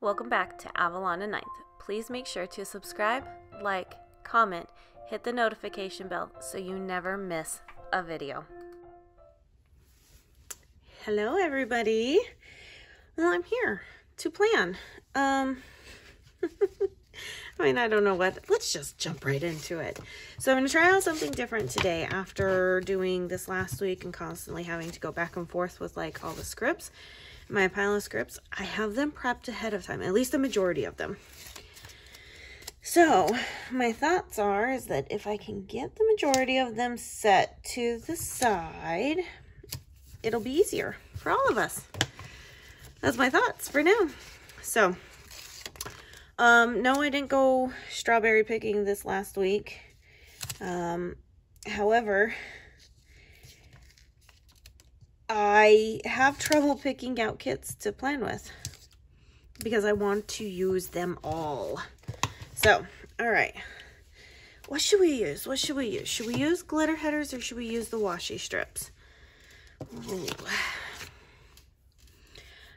Welcome back to Avalon and Ninth. Please make sure to subscribe, like, comment, hit the notification bell so you never miss a video. Hello everybody. Well, I'm here to plan. I mean, I don't know what. Let's just jump right into it. So I'm going to try out something different today after doing this last week and constantly having to go back and forth with like all the scripts. My pile of scripts, I have them prepped ahead of time, at least the majority of them. So my thoughts is that if I can get the majority of them set to the side, it'll be easier for all of us. That's my thoughts for now. So no, I didn't go strawberry picking this last week. However, I have trouble picking out kits to plan with because I want to use them all. So, all right. What should we use? What should we use? Should we use glitter headers or should we use the washi strips? Ooh.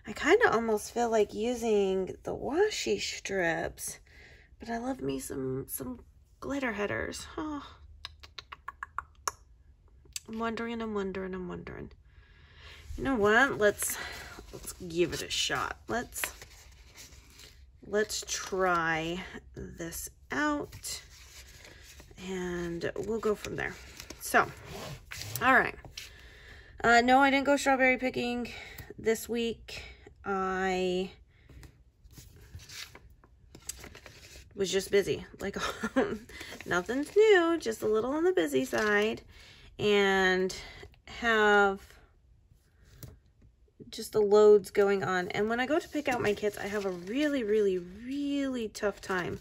I kind of almost feel like using the washi strips, but I love me some glitter headers. Oh. I'm wondering. You know what? Let's give it a shot. Let's try this out and we'll go from there. So, all right. No, I didn't go strawberry picking this week. I was just busy. Like, nothing's new, just a little on the busy side, and have just the loads going on. And when I go to pick out my kits, I have a really tough time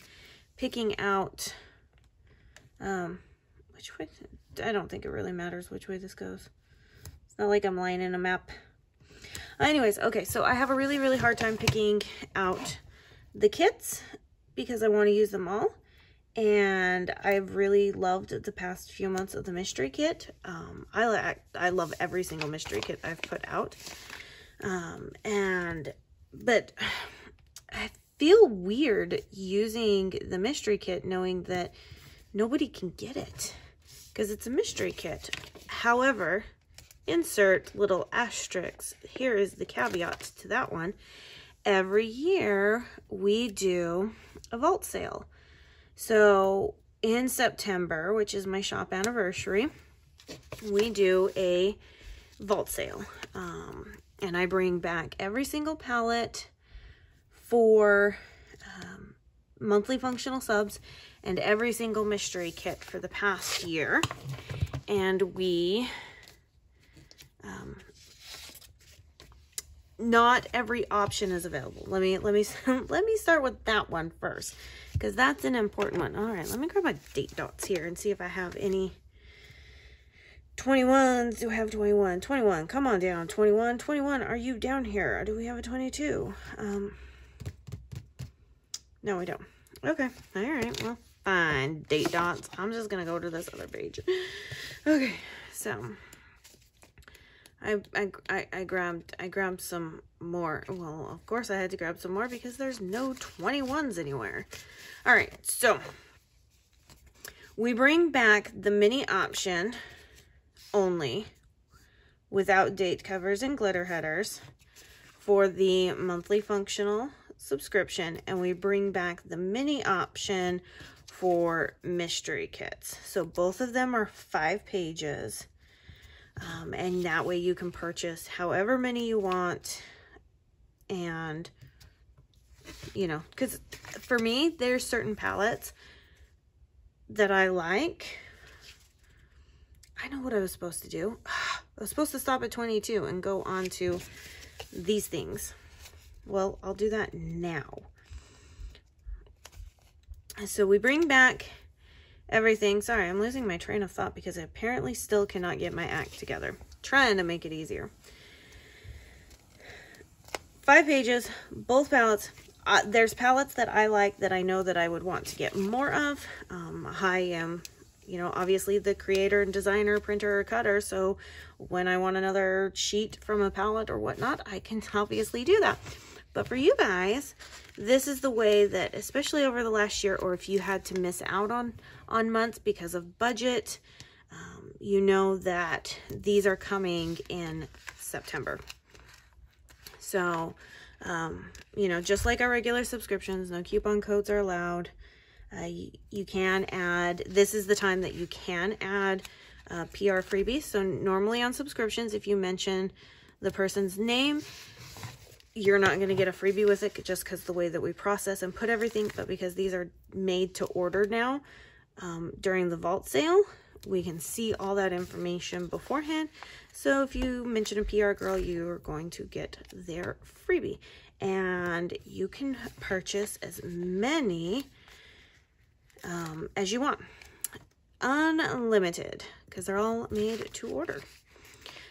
picking out which way. I don't think it really matters which way this goes. It's not like I'm lying in a map. Anyways, okay, so I have a really hard time picking out the kits because I want to use them all. And I've really loved the past few months of the mystery kit. I love every single mystery kit I've put out. But I feel weird using the mystery kit knowing that nobody can get it because it's a mystery kit. However, insert little asterisks. Here is the caveat to that one. Every year we do a vault sale. So in September, which is my shop anniversary, we do a vault sale. And I bring back every single palette for monthly functional subs and every single mystery kit for the past year. And we, not every option is available. Let me start with that one first, because that's an important one. All right, let me grab my date dots here and see if I have any 21s. Do I have 21? 21, come on down. 21, are you down here? Or do we have a 22? No, we don't. Okay, all right, well, fine. Date dots. I'm just gonna go to this other page. Okay, so I grabbed some more. Well, of course I had to grab some more because there's no 21s anywhere. All right, so we bring back the mini option only without date covers and glitter headers for the monthly functional subscription, and we bring back the mini option for mystery kits. So both of them are 5 pages. And that way you can purchase however many you want. And, you know, because for me, there's certain palettes that I like. I know what I was supposed to do. I was supposed to stop at 22 and go on to these things. Well, I'll do that now. So we bring back everything. Sorry, I'm losing my train of thought because I apparently still cannot get my act together. Trying to make it easier. 5 pages, both palettes. There's palettes that I like that I know that I would want to get more of. I am, you know, obviously the creator and designer, printer, or cutter. So when I want another sheet from a palette or whatnot, I can obviously do that. But for you guys, this is the way that, especially over the last year, or if you had to miss out on months because of budget, you know that these are coming in September. So, you know, just like our regular subscriptions, no coupon codes are allowed. You can add, this is the time that you can add PR freebies. So normally on subscriptions, if you mention the person's name, you're not going to get a freebie with it just because the way that we process and put everything, but because these are made to order now, during the vault sale, we can see all that information beforehand. So if you mention a PR girl, you're going to get their freebie, and you can purchase as many as you want, unlimited, because they're all made to order.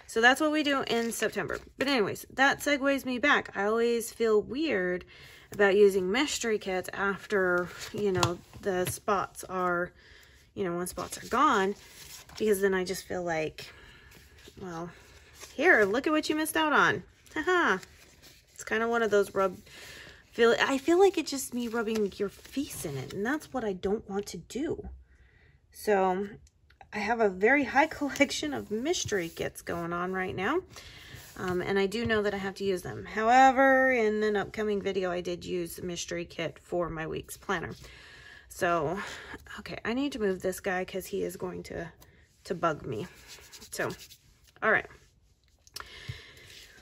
So that's what we do in September. But anyways, that segues me back. I always feel weird about using mystery kits after, you know, the spots are, you know, when spots are gone, because then I just feel like, well, here, look at what you missed out on. Haha. It's kind of one of those I feel like it's just me rubbing your face in it, and that's what I don't want to do. So I have a very high collection of mystery kits going on right now. And I do know that I have to use them. However, in an upcoming video, I did use the mystery kit for my week's planner. So, okay, I need to move this guy because he is going to bug me. So, all right.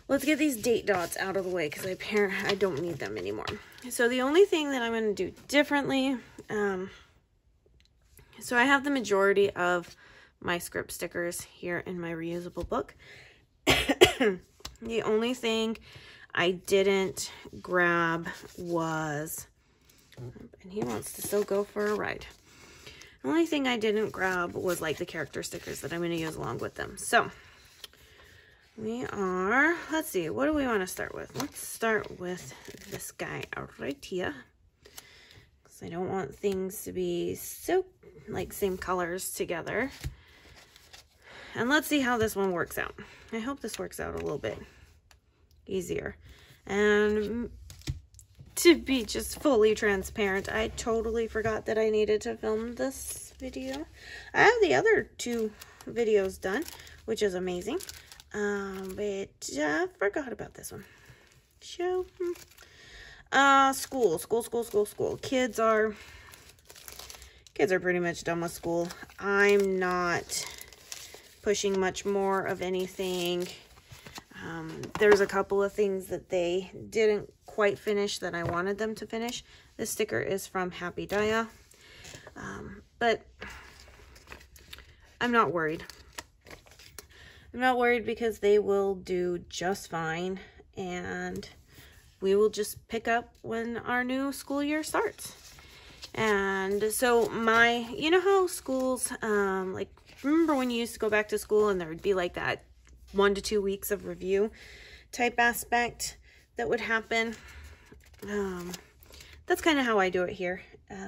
Let's get these date dots out of the way because I don't need them anymore. So the only thing that I'm going to do differently, so I have the majority of my script stickers here in my reusable book. The only thing I didn't grab was, and he wants to still go for a ride. The only thing I didn't grab was like the character stickers that I'm going to use along with them. So we are, let's see, what do we want to start with? Let's start with this guy right here, because I don't want things to be so like same colors together. And let's see how this one works out. I hope this works out a little bit easier. And to be just fully transparent, I totally forgot that I needed to film this video. I have the other 2 videos done, which is amazing. But I forgot about this one. Show. School. Kids are pretty much done with school. I'm not pushing much more of anything. There's a couple of things that they didn't quite finish that I wanted them to finish. This sticker is from Happy Daya. But I'm not worried. I'm not worried because they will do just fine, and we will just pick up when our new school year starts. And so you know how schools, like, remember when you used to go back to school and there would be like that 1 to 2 weeks of review type aspect that would happen? That's kind of how I do it here.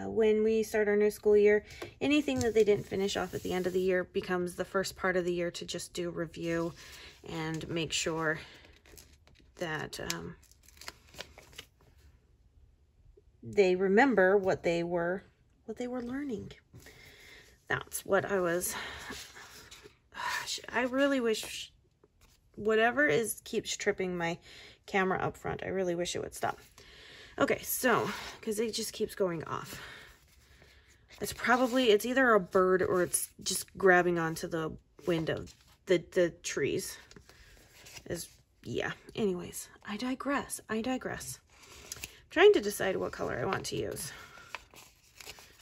When we start our new school year, anything that they didn't finish off at the end of the year becomes the first part of the year to just do review and make sure that they remember what they were learning. That's what I was. I really wish whatever keeps tripping my camera up front. I really wish it would stop. Okay, so, because it just keeps going off. It's either a bird or it's just grabbing onto the wind of the trees. Yeah, anyways, I digress. I'm trying to decide what color I want to use.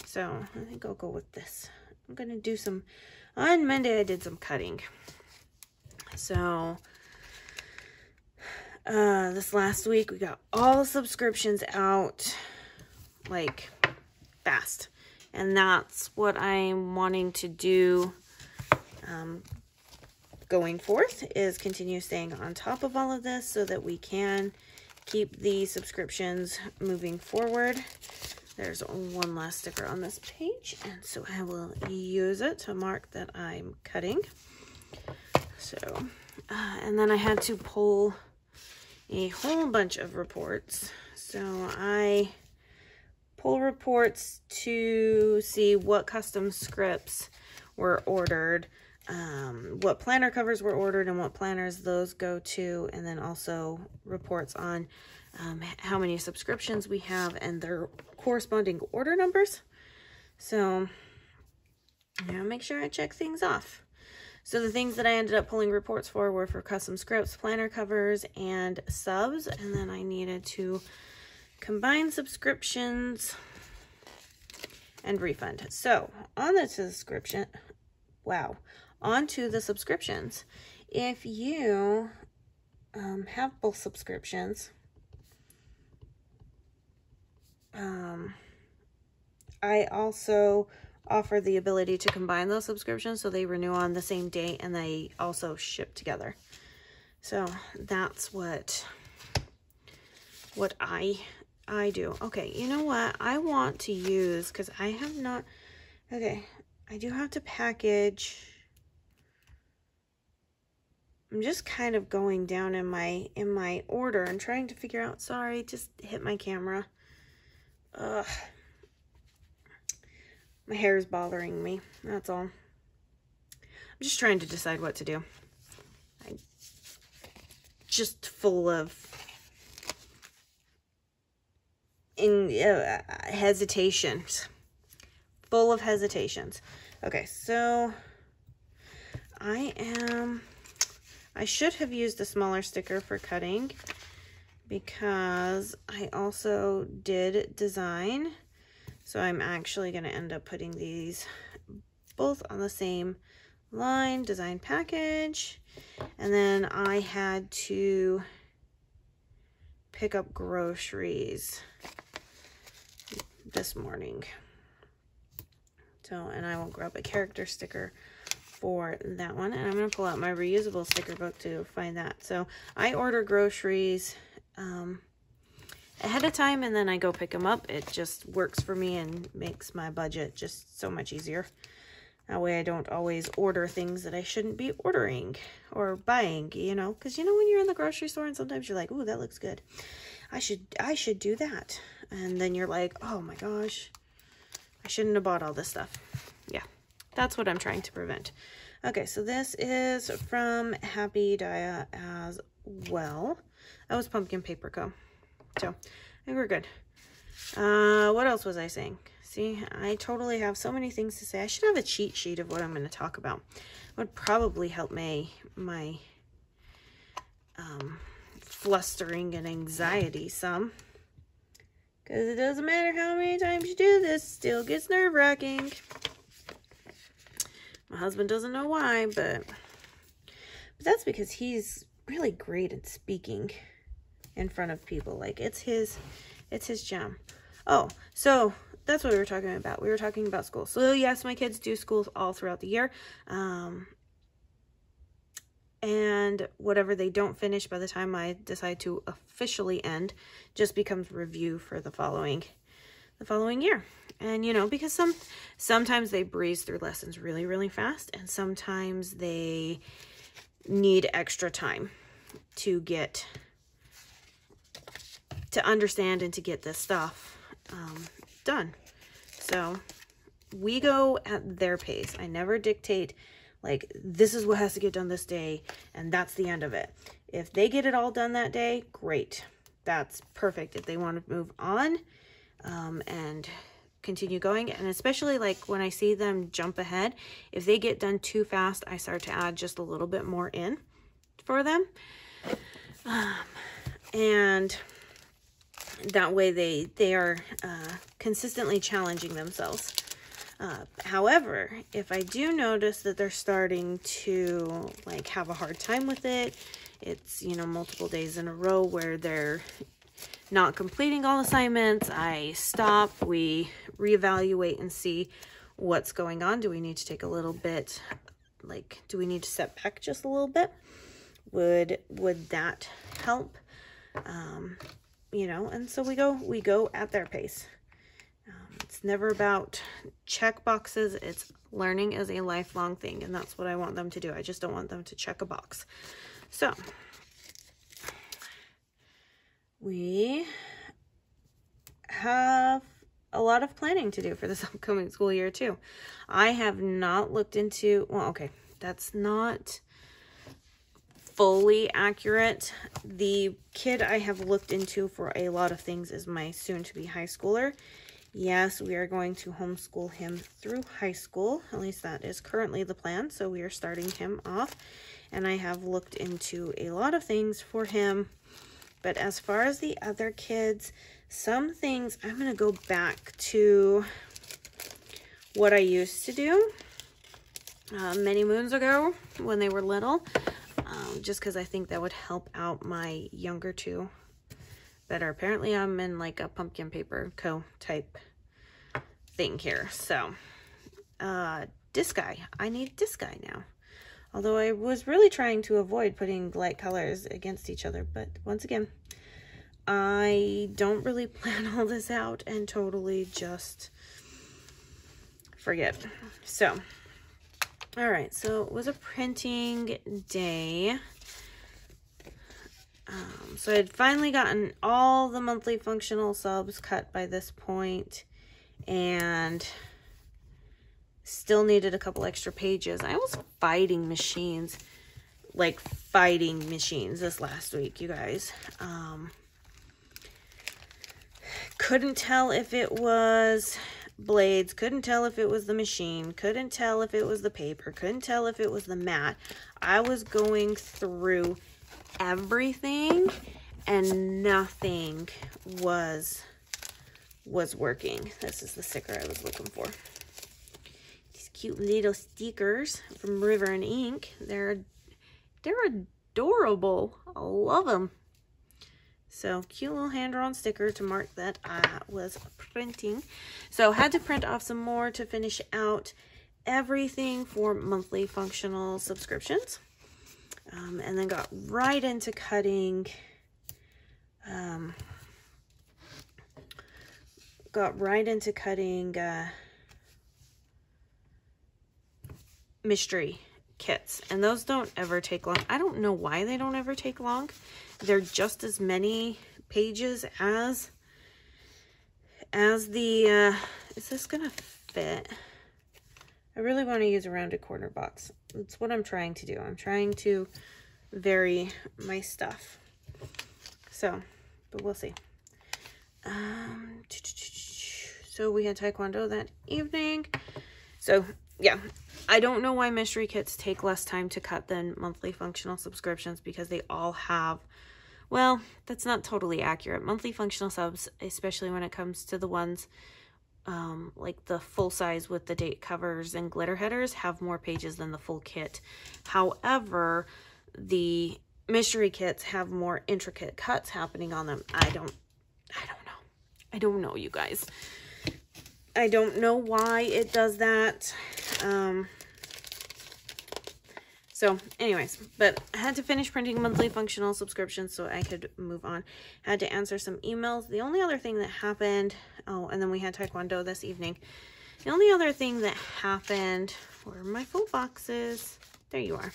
So, I think I'll go with this. I'm going to do on Monday I did some cutting. So, this last week we got all subscriptions out like fast, and that's what I'm wanting to do going forth, is continue staying on top of all of this so that we can keep the subscriptions moving forward. There's one last sticker on this page, and so I will use it to mark that I'm cutting. So and then I had to pull a whole bunch of reports. So I pull reports to see what custom scripts were ordered, what planner covers were ordered and what planners those go to, and then also reports on how many subscriptions we have and their corresponding order numbers. So, make sure I check things off. So the things that I ended up pulling reports for were for custom scripts, planner covers, and subs. And then I needed to combine subscriptions and refund. So on the subscription, onto the subscriptions. If you have both subscriptions, I also offer the ability to combine those subscriptions so they renew on the same date and they also ship together. So that's what I do. Okay, you know what? I want to use, because I have not, okay, I do have to package. I'm just kind of going down in my order and trying to figure out, sorry, just hit my camera. Ugh. My hair is bothering me, that's all. I'm just trying to decide what to do. I'm just full of hesitations. Full of hesitations. Okay, so I should have used a smaller sticker for cutting because I also did design. So I'm actually going to end up putting these both on the same line, design package. And then I had to pick up groceries this morning. So, and I will grab a character sticker for that one. And I'm going to pull out my reusable sticker book to find that. So I order groceries ahead of time, and then I go pick them up. It just works for me and makes my budget just so much easier. That way I don't always order things that I shouldn't be ordering or buying, you know, because you know when you're in the grocery store and sometimes you're like, ooh, that looks good. I should do that. And then you're like, oh my gosh, I shouldn't have bought all this stuff. Yeah, that's what I'm trying to prevent. Okay, so this is from Happy Dia as well. That was Pumpkin Paper Co. So I think we're good. What else was I saying? See, I totally have so many things to say. I should have a cheat sheet of what I'm going to talk about. It would probably help my flustering and anxiety some. Because it doesn't matter how many times you do this, still gets nerve-wracking. My husband doesn't know why, but that's because he's really great at speaking in front of people. Like it's his jam. Oh, so that's what we were talking about. We were talking about school. So yes, my kids do schools all throughout the year. And whatever they don't finish by the time I decide to officially end just becomes review for the following year. And you know, because sometimes they breeze through lessons really, really fast, and sometimes they need extra time to understand and to get this stuff done. So we go at their pace. I never dictate, like, this is what has to get done this day, and that's the end of it. If they get it all done that day, great. That's perfect. If they want to move on and continue going, and especially like when I see them jump ahead, if they get done too fast, I start to add just a little bit more in for them. And that way they are consistently challenging themselves. However, if I do notice that they're starting to like have a hard time with it, it's, you know, multiple days in a row where they're not completing all assignments, I stop, we reevaluate and see what's going on. Do we need to take a little bit, like, do we need to step back just a little bit? Would that help? You know, and so we go at their pace. It's never about check boxes. It's learning is a lifelong thing, and that's what I want them to do. I just don't want them to check a box. So we have a lot of planning to do for this upcoming school year too. I have not looked into, well, okay, that's not fully accurate. The kid I have looked into for a lot of things is my soon-to-be high schooler. Yes, we are going to homeschool him through high school. At least that is currently the plan. So we are starting him off. And I have looked into a lot of things for him. But as far as the other kids, some things, I'm going to go back to what I used to do many moons ago when they were little. Just because I think that would help out my younger two better. Apparently I'm in like a pumpkin paper type thing here. So, this guy. I need this guy now. Although I was really trying to avoid putting light colors against each other. But once again, I don't really plan all this out and totally just forget. So, alright. So, it was a printing day. So I had finally gotten all the monthly functional subs cut by this point, and still needed a couple extra pages. I was fighting machines, like fighting machines this last week, you guys. Couldn't tell if it was blades, couldn't tell if it was the machine, couldn't tell if it was the paper, couldn't tell if it was the mat. I was going through everything and nothing was working. This is the sticker I was looking for. These cute little stickers from River and Ink. They're adorable. I love them. So cute little hand-drawn sticker to mark that I was printing. So had to print off some more to finish out everything for monthly functional subscriptions. And then got right into cutting, mystery kits. And those don't ever take long. I don't know why they don't ever take long. They're just as many pages as the, is this gonna fit? I really want to use a rounded corner box. That's what I'm trying to do. I'm trying to vary my stuff. So, but we'll see. So we had Taekwondo that evening. So, yeah. I don't know why mystery kits take less time to cut than monthly functional subscriptions, because they all have, well, that's not totally accurate. Monthly functional subs, especially when it comes to the ones like the full size with the date covers and glitter headers, have more pages than the full kit. However, the mystery kits have more intricate cuts happening on them. I don't know, you guys. I don't know why it does that. So anyways, but I had to finish printing monthly functional subscriptions so I could move on. Had to answer some emails. The only other thing that happened, oh, and then we had Taekwondo this evening. The only other thing that happened, where are my full boxes? There you are.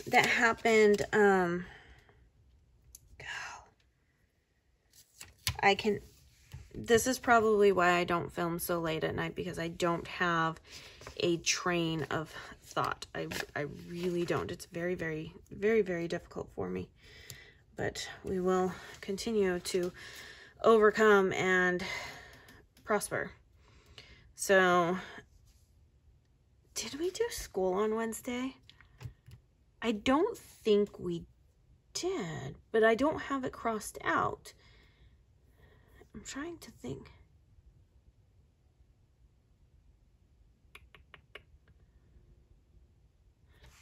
That happened, this is probably why I don't film so late at night, because I don't have a train of thought. I really don't. It's very, very, very, very difficult for me. But we will continue to overcome and prosper. So, did we do school on Wednesday? I don't think we did, but I don't have it crossed out. I'm trying to think.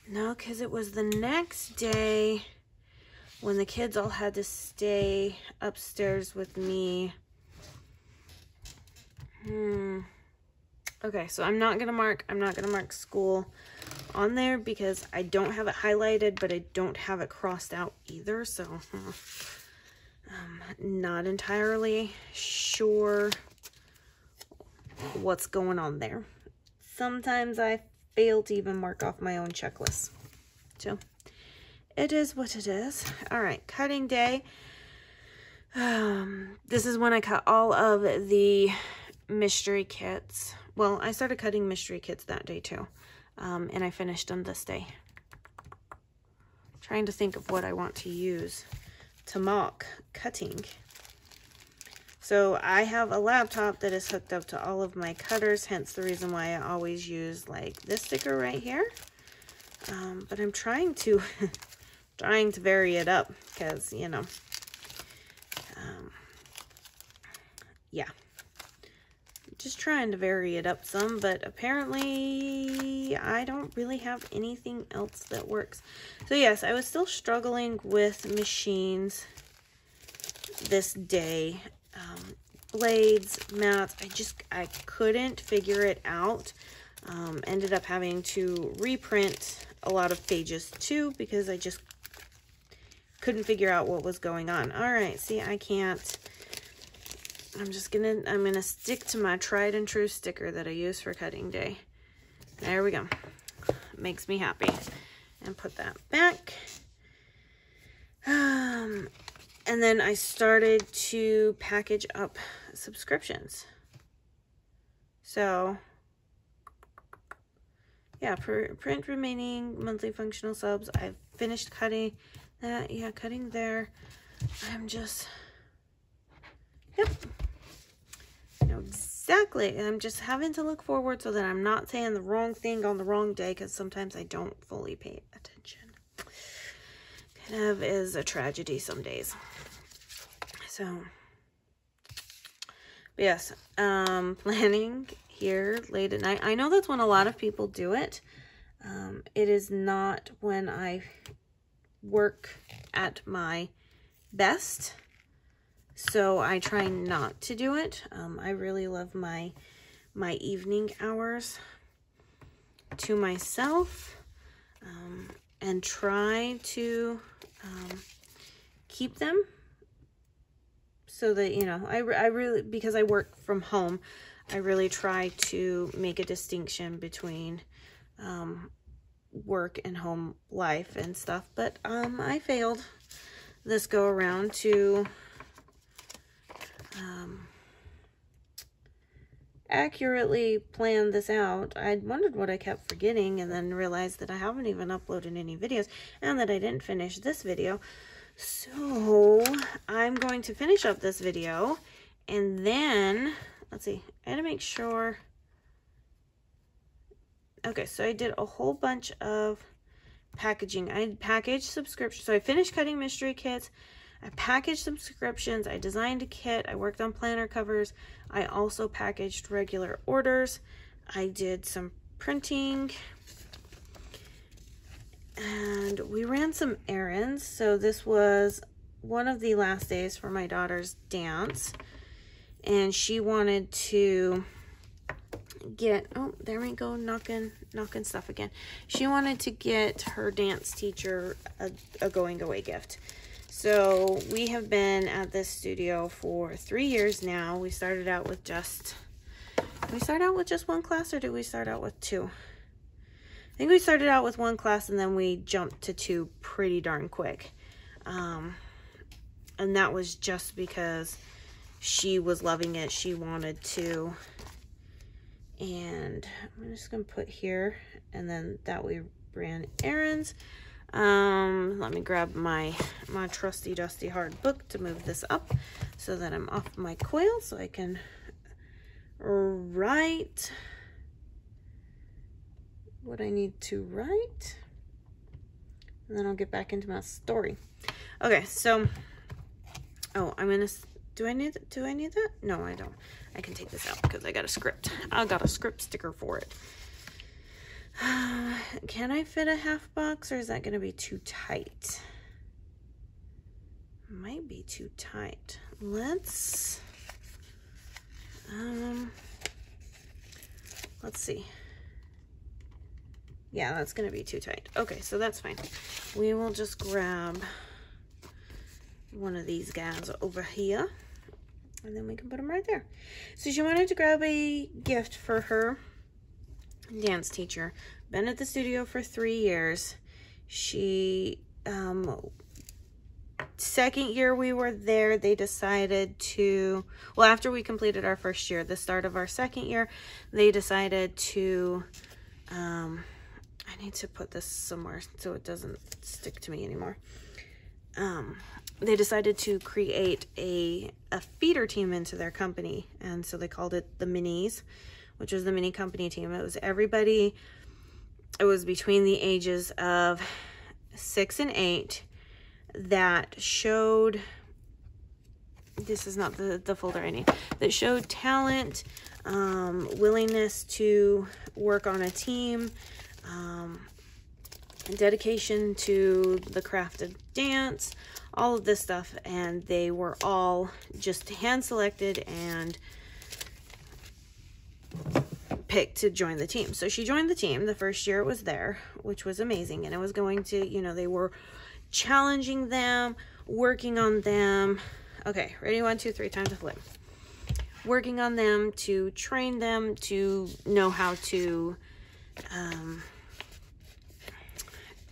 No, because it was the next day when the kids all had to stay upstairs with me. Okay, so I'm not gonna mark school on there because I don't have it highlighted, but I don't have it crossed out either. So I'm not entirely sure what's going on there. Sometimes I fail to even mark off my own checklist. So it is what it is. All right, cutting day. This is when I cut all of the mystery kits. Well, I started cutting mystery kits that day too. And I finished them this day. Trying to think of what I want to use to mock cutting. So I have a laptop that is hooked up to all of my cutters, hence the reason why I always use like this sticker right here. But I'm trying to vary it up because, you know, yeah, just trying to vary it up some, but apparently I don't really have anything else that works. So yes, I was still struggling with machines this day. Blades, mats, I couldn't figure it out. Ended up having to reprint a lot of pages too because I just couldn't figure out what was going on. All right, see, I can't. I'm gonna stick to my tried and true sticker that I use for cutting day. There we go. Makes me happy. And put that back. And then I started to package up subscriptions. So, yeah, print remaining monthly functional subs. I've finished cutting that. Yeah, cutting there. I'm just, yep. I know exactly. I'm just having to look forward so that I'm not saying the wrong thing on the wrong day because sometimes I don't fully pay attention. Kind of is a tragedy some days. So, but yes, planning here late at night. I know that's when a lot of people do it. It is not when I work at my best, so I try not to do it. I really love my evening hours to myself, and try to keep them so that, you know, I really, because I work from home, I really try to make a distinction between work and home life and stuff. But I failed this go around to accurately plan this out. I wondered what I kept forgetting and then realized that I haven't even uploaded any videos and that I didn't finish this video. So I'm going to finish up this video and then, let's see, I had to make sure. Okay, so I did a whole bunch of packaging. I packaged subscriptions. So I finished cutting mystery kits. I packaged subscriptions. I designed a kit. I worked on planner covers. I also packaged regular orders. I did some printing. And we ran some errands. So this was one of the last days for my daughter's dance. And she wanted to get, oh, there we go, knocking stuff again. She wanted to get her dance teacher a going away gift. So we have been at this studio for 3 years now. We started out with just, did we start out with just one class or did we start out with two? I think we started out with one class and then we jumped to two pretty darn quick. And that was just because she was loving it. She wanted to. And I'm just going to put here, and then that we ran errands. Let me grab my trusty dusty hard book to move this up so that I'm off my coil so I can write what I need to write. And then I'll get back into my story. Okay, so, oh, I'm going to, do I need that? No, I don't. I can take this out because I got a script. I got a script sticker for it. Can I fit a half box or is that going to be too tight? Might be too tight. Let's see. Yeah, that's going to be too tight. Okay, so that's fine. We will just grab one of these guys over here. And then we can put them right there. So she wanted to grab a gift for her dance teacher. Been at the studio for 3 years. She second year we were there, they decided to, well, after we completed our first year, the start of our second year, they decided to, I need to put this somewhere so it doesn't stick to me anymore. They decided to create a feeder team into their company, and so they called it the Minis, which was the mini company team. It was everybody, it was between the ages of 6 and 8 that showed, this is not the folder I need, that showed talent, willingness to work on a team, dedication to the craft of dance, all of this stuff, and they were all just hand selected and picked to join the team. So she joined the team the first year it was there, which was amazing, and it was going to, you know, they were challenging them, working on them. Okay, ready? 1, 2, 3, time to flip. Working on them to train them to know how to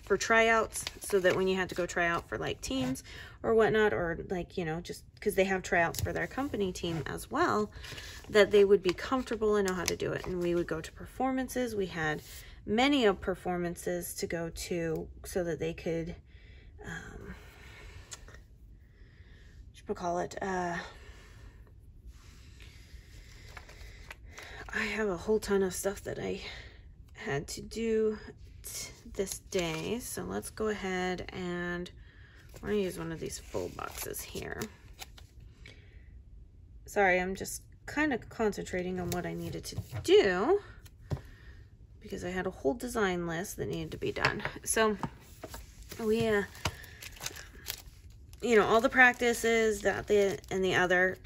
for tryouts, so that when you had to go try out for like teams or whatnot, or like, you know, just because they have tryouts for their company team as well, that they would be comfortable and know how to do it. And we would go to performances. We had many of performances to go to so that they could what call it, I have a whole ton of stuff that I had to do this day, so let's go ahead and I'm going to use one of these full boxes here. Sorry, I'm just kind of concentrating on what I needed to do because I had a whole design list that needed to be done. So we you know, all the practices, and the other,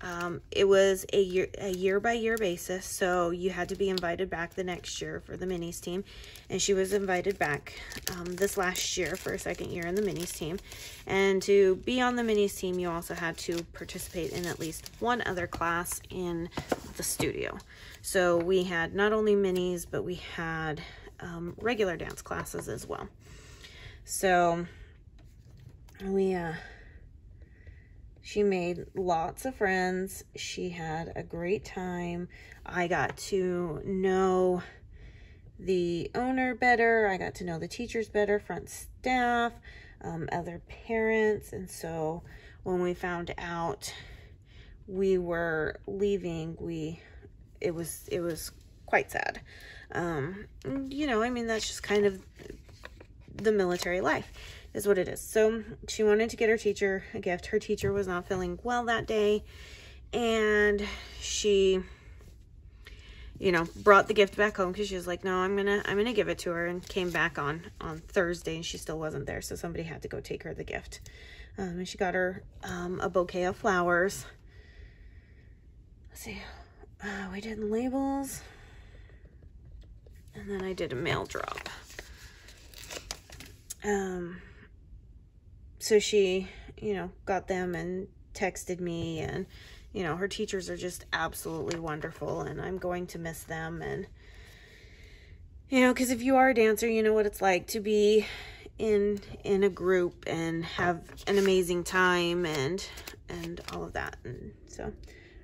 it was a year by year basis. So you had to be invited back the next year for the minis team. And she was invited back this last year for a second year in the minis team. And to be on the minis team, you also had to participate in at least one other class in the studio. So we had not only minis, but we had regular dance classes as well. So we, she made lots of friends. She had a great time. I got to know the owner better. I got to know the teachers better, front staff, other parents. And so when we found out we were leaving, it was quite sad. You know, I mean, that's just kind of the military life. Is what it is. So she wanted to get her teacher a gift. Her teacher was not feeling well that day, and she, you know, brought the gift back home because she was like, no, I'm gonna give it to her, and came back on Thursday, and she still wasn't there, so somebody had to go take her the gift. And she got her a bouquet of flowers. Let's see, we did labels, and then I did a mail drop. So she, you know, got them and texted me, and, you know, her teachers are just absolutely wonderful, and I'm going to miss them. And, you know, because if you are a dancer, you know what it's like to be in a group and have an amazing time and all of that. And so,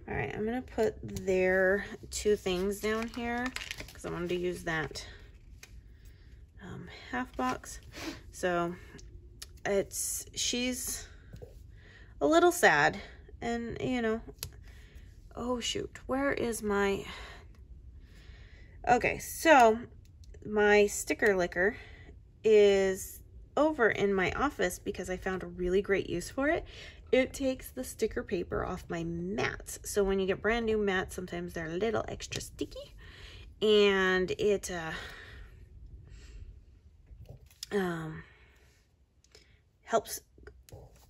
all right, I'm going to put their 2 things down here because I wanted to use that half box. So she's a little sad, and, you know, oh shoot, where is my, okay, so my sticker licker is over in my office because I found a really great use for it. It takes the sticker paper off my mats. So when you get brand new mats, sometimes they're a little extra sticky, and it helps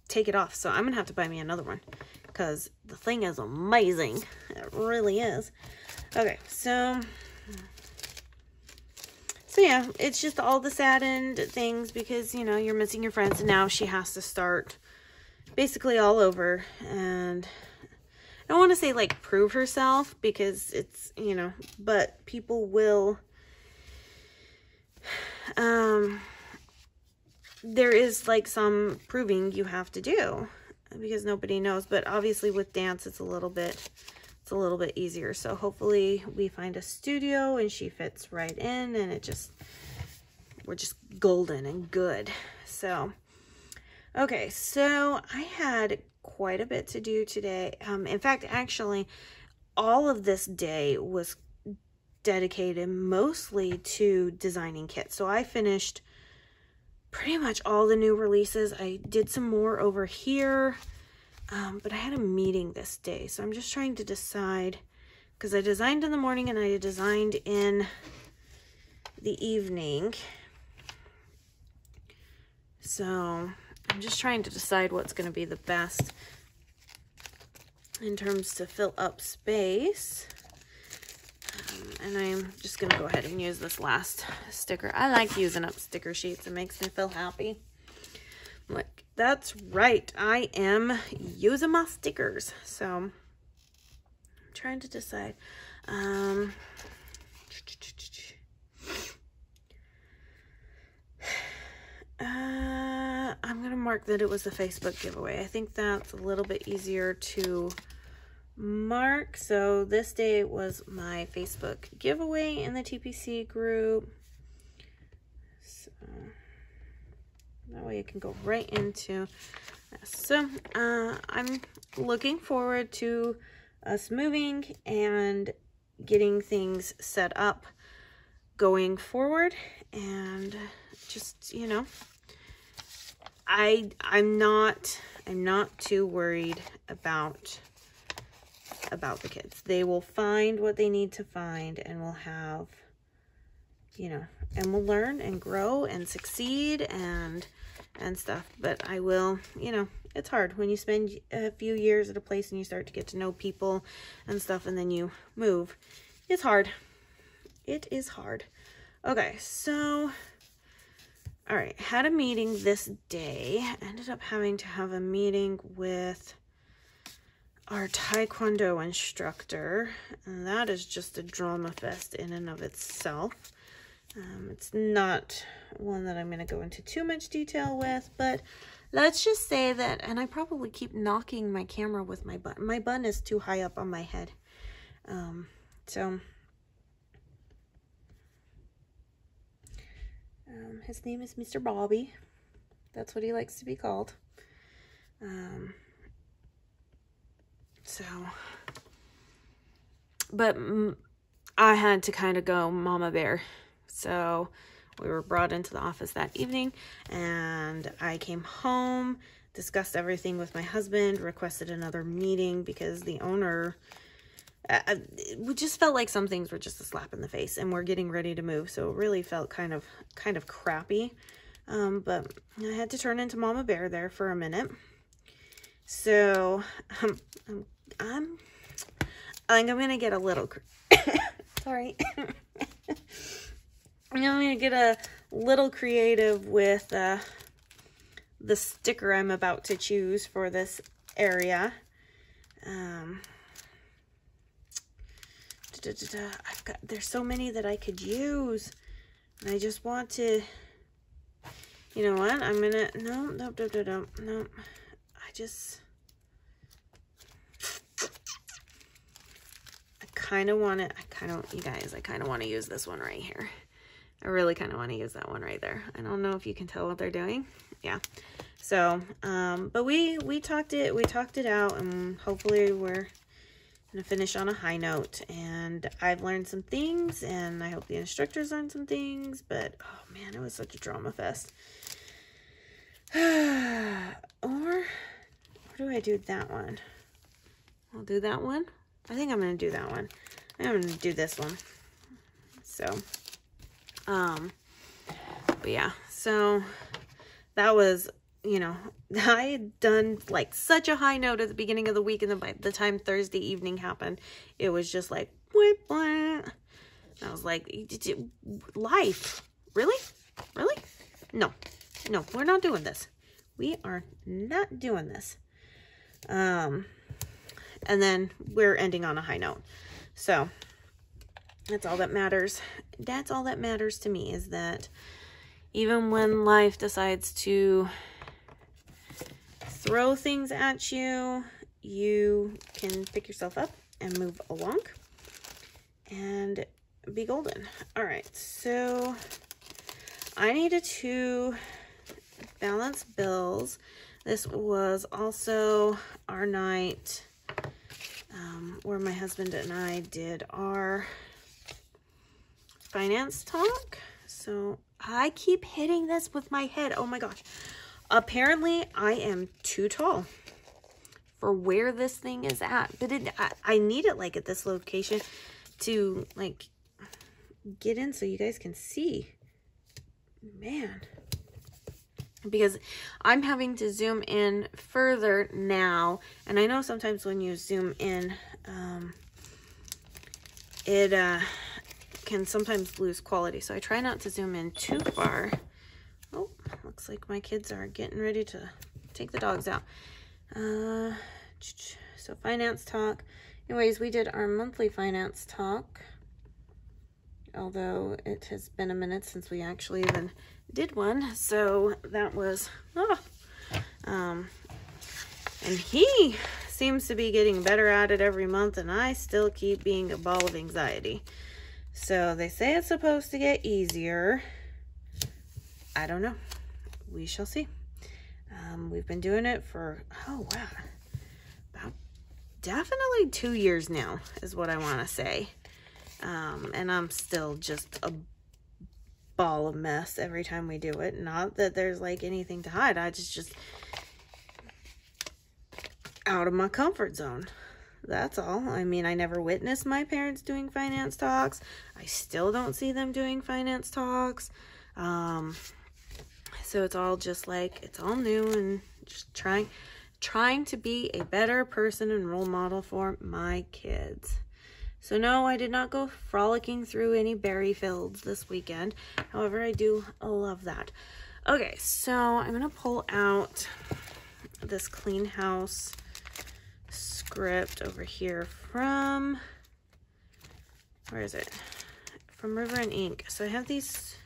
take it off. So I'm gonna have to buy me another one because the thing is amazing. It really is. Okay, so yeah, it's just all the saddened things because, you know, you're missing your friends, and now she has to start basically all over. And I don't want to say like prove herself because it's, you know, but people will there is like some proving you have to do because nobody knows. But obviously with dance, it's a little bit easier. So hopefully we find a studio and she fits right in, and we're just golden and good. So, okay, so I had quite a bit to do today. In fact, actually, all of this day was dedicated mostly to designing kits. So I finished pretty much all the new releases. I did some more over here, but I had a meeting this day. So I'm just trying to decide, because I designed in the morning and I designed in the evening. So I'm just trying to decide what's going to be the best in terms to fill up space. And I'm just going to go ahead and use this last sticker. I like using up sticker sheets. It makes me feel happy. Like, that's right. I am using my stickers. So I'm trying to decide. I'm going to mark that it was the Facebook giveaway. I think that's a little bit easier to mark. So this day was my Facebook giveaway in the TPC group. So that way you can go right into this. So I'm looking forward to us moving and getting things set up going forward. And just, you know, I'm not too worried about the kids. They will find what they need to find, and we'll have, you know, and we'll learn and grow and succeed and stuff. But I will, you know, it's hard when you spend a few years at a place and you start to get to know people and stuff, and then you move. It's hard. It is hard. Okay, so all right, had a meeting this day. Ended up having to have a meeting with our Taekwondo instructor, and that is just a drama fest in and of itself. It's not one that I'm going to go into too much detail with, but let's just say that, and I probably keep knocking my camera with my bun. My bun is too high up on my head. His name is Mr. Bobby. That's what he likes to be called. But I had to kind of go mama bear. So we were brought into the office that evening, and I came home, discussed everything with my husband, requested another meeting because the owner, it just felt like some things were just a slap in the face, and we're getting ready to move. So it really felt kind of crappy. But I had to turn into mama bear there for a minute. So I think I'm going to get a little, sorry. I'm going to get a little creative with the sticker I'm about to choose for this area. There's so many that I could use. And I just want to, you know what? I'm going to, no. I kind of want to use this one right here. I really kind of want to use that one right there. I don't know if you can tell what they're doing. Yeah. So, but we talked it out, and hopefully we're going to finish on a high note. And I've learned some things, and I hope the instructors learned some things, but oh man, it was such a drama fest. Or do I do that one? I'll do that one. I think I'm going to do that one. I'm going to do this one. So, but yeah, so that was, you know, I had done like such a high note at the beginning of the week, and then by the time Thursday evening happened, it was just like, I was like, life, really? No, we're not doing this. We are not doing this. And then we're ending on a high note. So that's all that matters. That's all that matters to me, is that even when life decides to throw things at you, you can pick yourself up and move along and be golden. All right, so I needed to balance bills. This was also our night where my husband and I did our finance talk. So I keep hitting this with my head. Oh my gosh. Apparently I am too tall for where this thing is at. But I need it like at this location to like get in so you guys can see. Man. Because I'm having to zoom in further now. And I know sometimes when you zoom in, it can sometimes lose quality. So I try not to zoom in too far. Oh, looks like my kids are getting ready to take the dogs out. So finance talk. Anyways, we did our monthly finance talk. Although it has been a minute since we actually even did one. So that was, and he seems to be getting better at it every month, and I still keep being a ball of anxiety. So they say it's supposed to get easier. I don't know. We shall see. We've been doing it for, oh wow, about definitely 2 years now is what I want to say. And I'm still just a ball of mess every time we do it. Not that there's like anything to hide. I just out of my comfort zone. That's all. I mean, I never witnessed my parents doing finance talks. I still don't see them doing finance talks. So it's all just like, it's all new and just trying to be a better person and role model for my kids. So no, I did not go frolicking through any berry fields this weekend. However, I do love that. Okay, so I'm going to pull out this Clean House script over here from, where is it? From River and Ink. So I have these,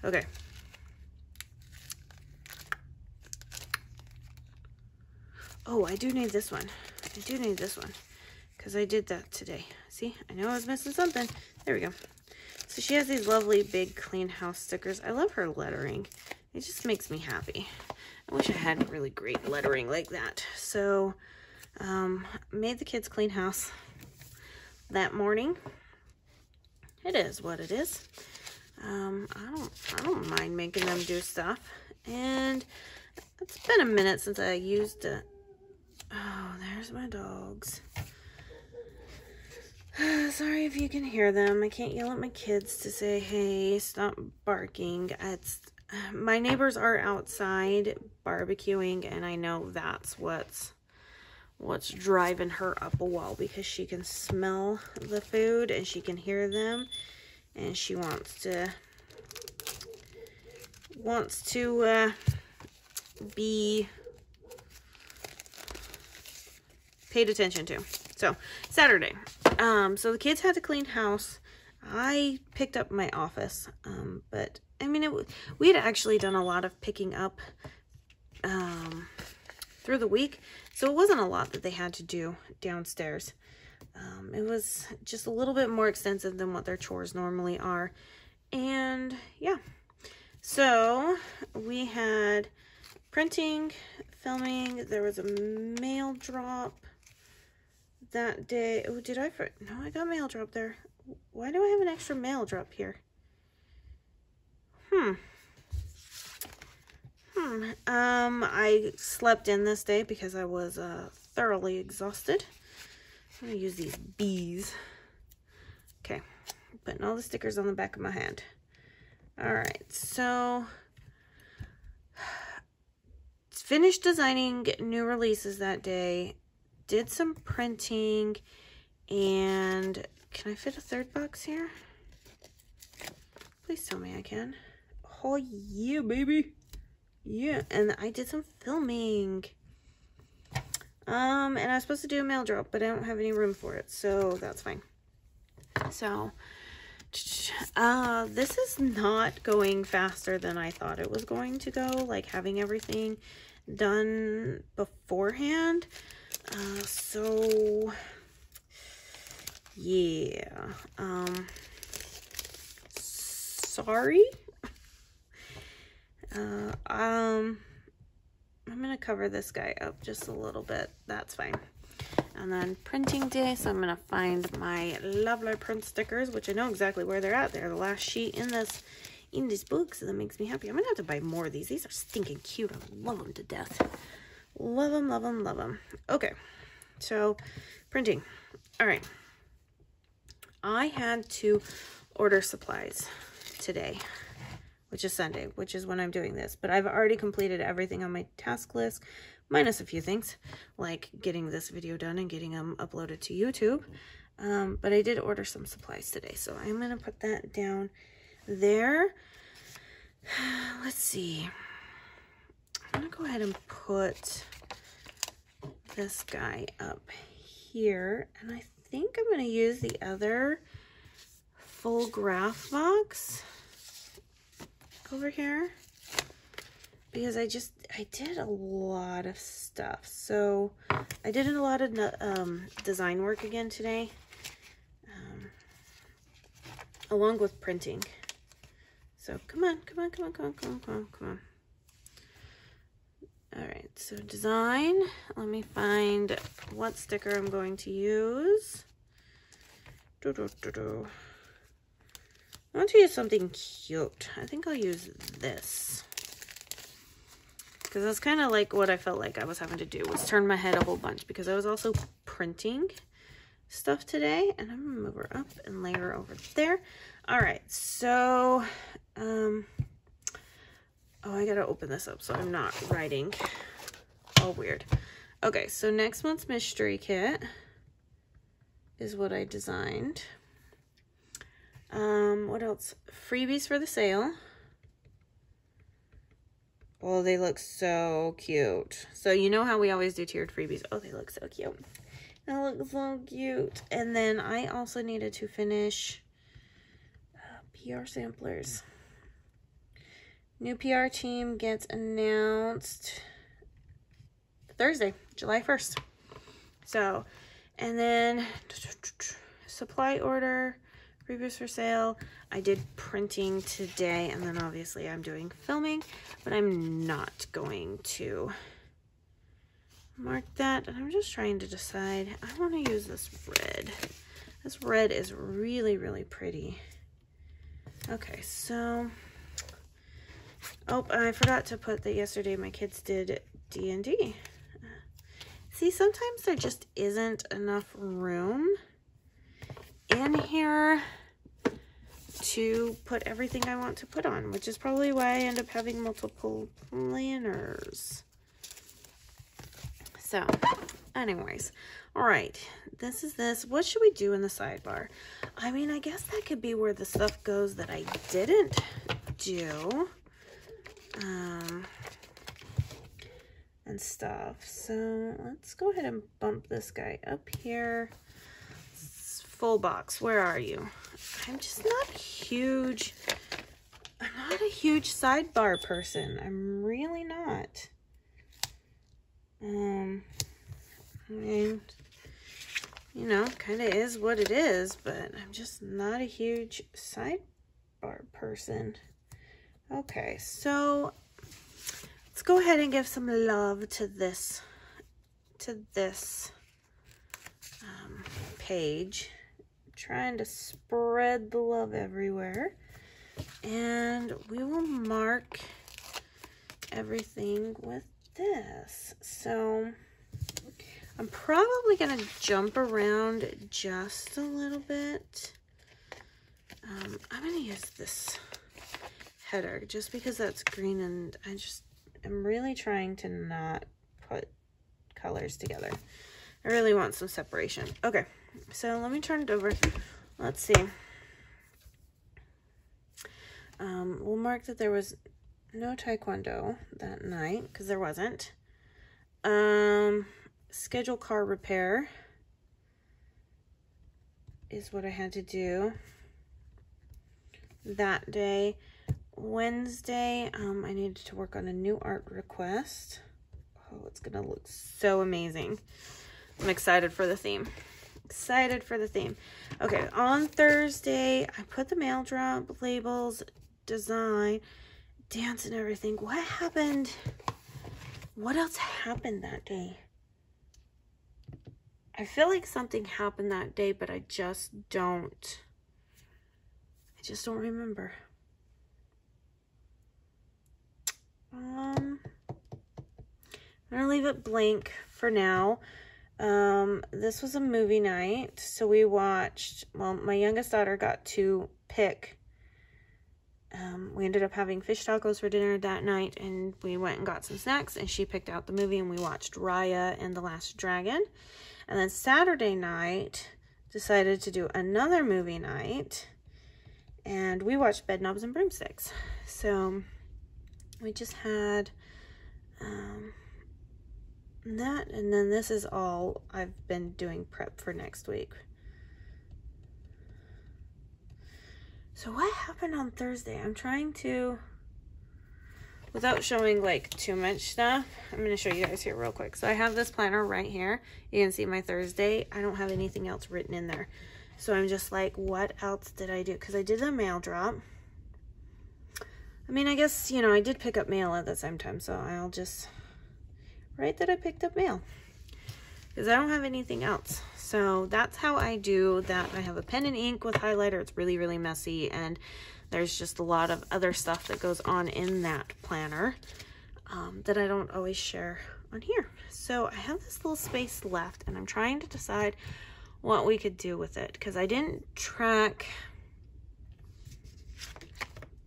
okay. Oh, I do need this one. I do need this one. Because I did that today. See, I know I was missing something. There we go. So she has these lovely big Clean House stickers. I love her lettering. It just makes me happy. I wish I had really great lettering like that. So, made the kids clean house that morning. It is what it is. I don't mind making them do stuff. And it's been a minute since I used it. Oh, there's my dogs. Sorry if you can hear them. I can't yell at my kids to say, hey, stop barking. My neighbors are outside barbecuing, and I know that's what's driving her up a wall, because she can smell the food and she can hear them, and she wants to be paid attention to. So Saturday, so the kids had to clean house. I picked up my office, but I mean, we had actually done a lot of picking up through the week, so it wasn't a lot that they had to do downstairs. It was just a little bit more extensive than what their chores normally are. And yeah, so we had printing, filming, there was a mail drop that day. Oh, did I? No, I got mail drop there. Why do I have an extra mail drop here? I slept in this day because I was thoroughly exhausted. I'm gonna use these bees. Okay, putting all the stickers on the back of my hand. All right, so finished designing new releases that day. Did some printing, and can I fit a third box here? Please tell me I can. Oh yeah, baby. Yeah, and I did some filming. And I was supposed to do a mail drop, but I don't have any room for it, so that's fine. So This is not going faster than I thought it was going to go, like having everything done beforehand. So yeah, sorry. I'm gonna cover this guy up just a little bit. That's fine. And then printing day, so I'm gonna find my lovely print stickers, which I know exactly where they're at. They're the last sheet in this book, so that makes me happy. I'm gonna have to buy more of these. These are stinking cute. I love them to death. Love them, love them, love them. Okay, so printing. All right, I had to order supplies today, which is Sunday, which is when I'm doing this, but I've already completed everything on my task list, minus a few things, like getting this video done and getting them uploaded to YouTube. But I did order some supplies today, so I'm going to put that down there. Let's see. I'm going to go ahead and put this guy up here, and I think I'm going to use the other full graph box over here, because I did a lot of stuff. So I did a lot of design work again today, along with printing. So come on. All right, so design. Let me find what sticker I'm going to use. I want to use something cute. I think I'll use this, because that's kind of like what I felt like I was having to do, was turn my head a whole bunch, because I was also printing stuff today. And I'm gonna move her up and lay her over there. All right, so oh, I gotta open this up so I'm not writing all weird. Okay, so next month's mystery kit is what I designed. What else? Freebies for the sale. Oh, they look so cute. So you know how we always do tiered freebies. Oh, they look so cute. They look so cute. And then I also needed to finish PR samplers. New PR team gets announced Thursday, July 1st. So, and then supply order, freebies for sale. I did printing today, and then obviously I'm doing filming, but I'm not going to mark that. And I'm just trying to decide. I want to use this red. This red is really, really pretty. Okay, so, oh, I forgot to put that yesterday my kids did D&D. See, sometimes there just isn't enough room in here to put everything I want to put on, which is probably why I end up having multiple planners. So, anyways, all right, this is this. What should we do in the sidebar? I mean, I guess that could be where the stuff goes that I didn't do. And stuff. So let's go ahead and bump this guy up here. Full box, where are you? I'm just not huge. I'm not a huge sidebar person. I'm really not. I mean, you know, kind of is what it is, but I'm just not a huge sidebar person. Okay, so let's go ahead and give some love to this page. I'm trying to spread the love everywhere, and we will mark everything with this. So I'm probably gonna jump around just a little bit. I'm gonna use this header just because that's green, and I'm really trying to not put colors together. I really want some separation. Okay, so let me turn it over. Let's see. We'll mark that there was no taekwondo that night, because there wasn't. Schedule car repair is what I had to do. that day. Wednesday, I needed to work on a new art request. Oh, it's gonna look so amazing. I'm excited for the theme. Excited for the theme. Okay, on Thursday, I put the mail drop, labels, design, dance, and everything. What happened? What else happened that day? I feel like something happened that day, but I just don't remember. I'm gonna leave it blank for now. This was a movie night, so we watched, well, my youngest daughter got to pick. We ended up having fish tacos for dinner that night, and we went and got some snacks, and she picked out the movie, and we watched Raya and the Last Dragon. And then Saturday night, decided to do another movie night, and we watched Bedknobs and Broomsticks. So we just had that, and then this is all I've been doing prep for next week. So what happened on Thursday? I'm trying to, without showing like too much stuff, I'm going to show you guys here real quick. So I have this planner right here. You can see my Thursday. I don't have anything else written in there. So I'm just like, what else did I do? Because I did a mail drop. I mean, I guess, you know, I did pick up mail at the same time. So I'll just write that I picked up mail. Because I don't have anything else. So that's how I do that. I have a pen and ink with highlighter. It's really, really messy. And there's just a lot of other stuff that goes on in that planner that I don't always share on here. So I have this little space left, and I'm trying to decide what we could do with it. Because I didn't track,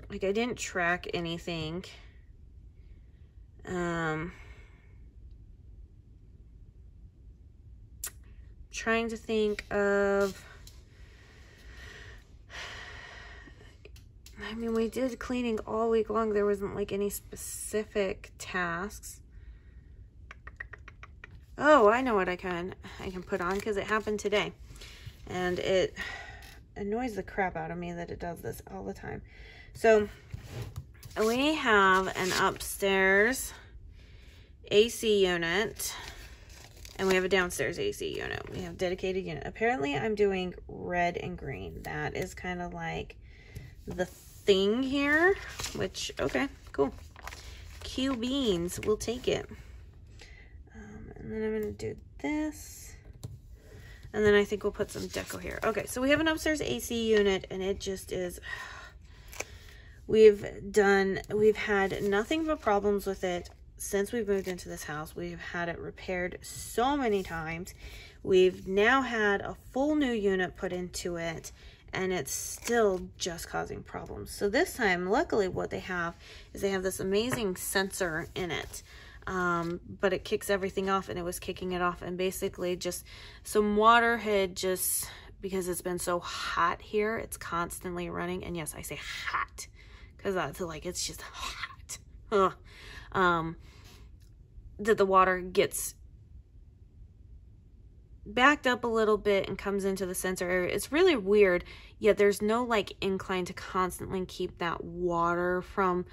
like I didn't track anything. Trying to think of, I mean, we did cleaning all week long. There wasn't like any specific tasks. Oh, I know what I can put on, because it happened today, and it annoys the crap out of me that it does this all the time. So we have an upstairs AC unit, and we have a downstairs AC unit. We have a dedicated unit. Apparently, I'm doing red and green. That is kind of like the thing here, which, okay, cool. Q beans, we'll take it. And then I'm going to do this. And then I think we'll put some deco here. Okay, so we have an upstairs AC unit, and it just is... We've had nothing but problems with it since we've moved into this house. We've had it repaired so many times. We've now had a full new unit put into it, and it's still just causing problems. So this time, luckily, what they have is they have this amazing sensor in it. But it kicks everything off, and it was kicking it off, and basically just some water had just, because it's been so hot here, it's constantly running. And yes, I say hot, because that's like, it's just hot. That the water gets backed up a little bit and comes into the sensor area. It's really weird, yet there's no like incline to constantly keep that water from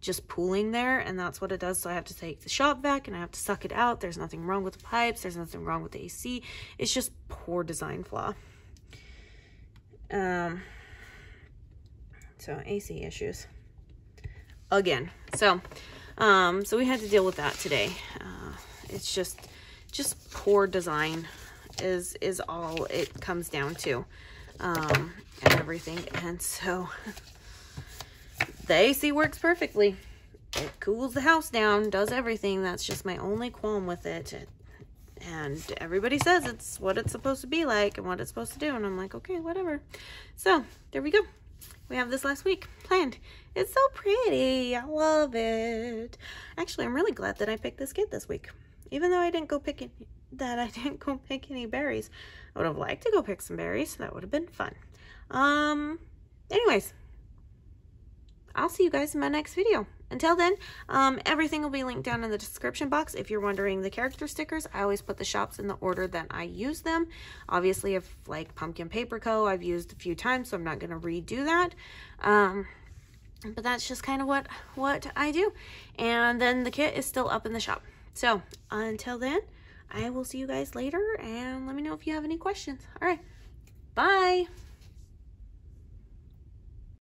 just pooling there, and that's what it does. So I have to take the shop vac and I have to suck it out. There's nothing wrong with the pipes, there's nothing wrong with the AC. It's just poor design flaw. So AC issues again. So we had to deal with that today. It's just poor design is all it comes down to, and everything. And so the AC works perfectly. It cools the house down, does everything. That's just my only qualm with it. And everybody says it's what it's supposed to be like and what it's supposed to do. And I'm like, okay, whatever. So there we go. We have this last week planned. It's so pretty. I love it. Actually, I'm really glad that I picked this kit this week. Even though I didn't go pick any berries. I would have liked to go pick some berries. That would have been fun. Anyways, I'll see you guys in my next video. until then, everything will be linked down in the description box. If you're wondering the character stickers, I always put the shops in the order that I use them. Obviously, if like Pumpkin Paper Co. I've used a few times, so I'm not going to redo that. But that's just kind of what I do. And then the kit is still up in the shop. So until then, I will see you guys later, and let me know if you have any questions. All right.